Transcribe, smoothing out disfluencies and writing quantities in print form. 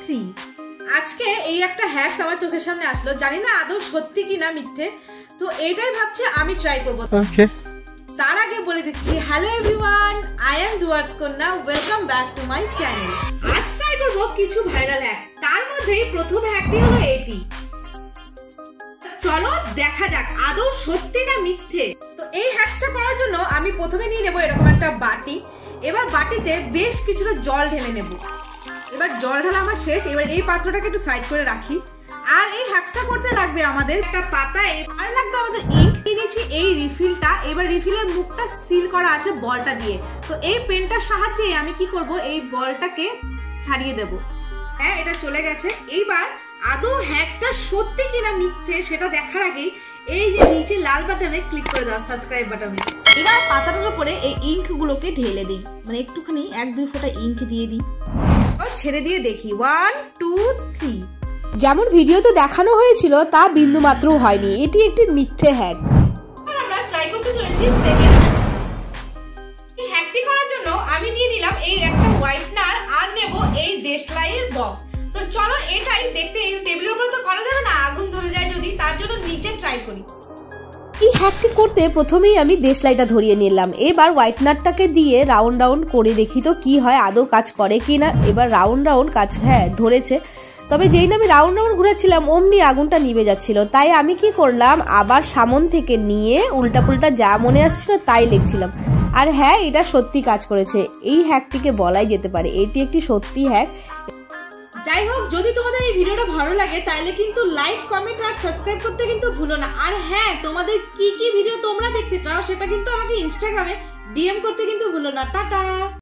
3। আজকে এই একটা হ্যাকস আমার চোখের সামনে আসলো, জানি না আদৌ সত্যি কিনা মিথ্যে, তো এটাই ভাবছি আমি ট্রাই করব। ওকে, তার আগে বলে দিচ্ছি, hello everyone, I am Dooars কন্যা, welcome back to my channel. আজ ট্রাই করব কিছু ভাইরাল হ্যাক, তার মধ্যেই প্রথম হ্যাকটি হলো এটি। চলো দেখা যাক আদৌ সত্যি না মিথ্যে। তো এই হ্যাকসটা করার জন্য আমি প্রথমে নিয়ে নেব এরকম একটা বাটি। এবার বাটিতে বেশ কিছুটা জল ঢেলে নেব। এবার জল ঢালা আমার শেষ, এবার এই পাত্রটাকে একটু সাইড করে রাখি। আর এই হ্যাকসটা করতে লাগবে আমাদের একটা পাতা, আর লাগবে আমাদের ইঙ্ক। নিয়েছি এই রিফিলটা, এবার রিফিলের মুখটা সিল করা আছে বলটা দিয়ে। তো এই পেনটার সাহায্যে আমি কি করব, এই বলটাকে ছাড়িয়ে দেব। হ্যাঁ, এটা চলে গেছে। এইবার আদৌ হ্যাকটা সত্যি কিনা মিথ্যে সেটা দেখার আগেই এই যে নিচে লাল বাটনে ক্লিক করে দাও, সাবস্ক্রাইব বাটনে। এবার পাতাটার উপরে এই ইঙ্ক গুলোকে ঢেলে দিই, মানে একটুখানি 1-2 ফোঁটা ইঙ্ক দিয়ে দিই। ছেড়ে দিয়ে দেখি 1 2 3। যেমন ভিডিওতে দেখানো হয়েছিল তা বিন্দু মাত্রও হয়নি, এটি একটি মিথ্যে হ্যাক। আমরা ট্রাই করতে চলেছি সেকেন্ড। এই হ্যাকটি করার জন্য আমি নিয়ে নিলাম এই একটা হোয়াইটনার, আর নেব এই দেশলাইয়ের বক্স। তো চলো এটাই দেখতে, এই টেবিলের উপর তো করা যাবে না, আগুন ধরে যায় যদি, তার জন্য নিচে ট্রাই করি। এই হ্যাকটি করতে প্রথমেই আমি দেশলাইটা ধরিয়ে নিলাম। এবার হোয়াইটনারটাকে দিয়ে রাউন্ড রাউন্ড করে দেখি তো কি হয়, আদৌ কাজ করে কিনা। এবার রাউন্ড রাউন্ড কাজ, হ্যাঁ ধরেছে। তবে যেই না আমি রাউন্ড রাউন্ড ঘুরাচ্ছিলাম অমনি আগুনটা নিভে যাচ্ছিল। তাই আমি কি করলাম, আবার সামন থেকে নিয়ে উল্টা পুল্টা যা মনে আসছিল তাই লিখছিলাম। আর হ্যাঁ, এটা সত্যি কাজ করেছে। এই হ্যাকটিকে বলাই যেতে পারে এটি একটি সত্যি হ্যাক। যাই হোক, যদি তোমাদের এই ভিডিওটা ভালো লাগে তাহলে কিন্তু লাইক, কমেন্ট আর সাবস্ক্রাইব করতে কিন্তু ভুলো না। আর হ্যাঁ, তোমাদের কি কি ভিডিও তোমরা দেখতে চাও সেটা কিন্তু আমাকে ইনস্টাগ্রামে ডিএম করতে কিন্তু ভুলো না। টাটা।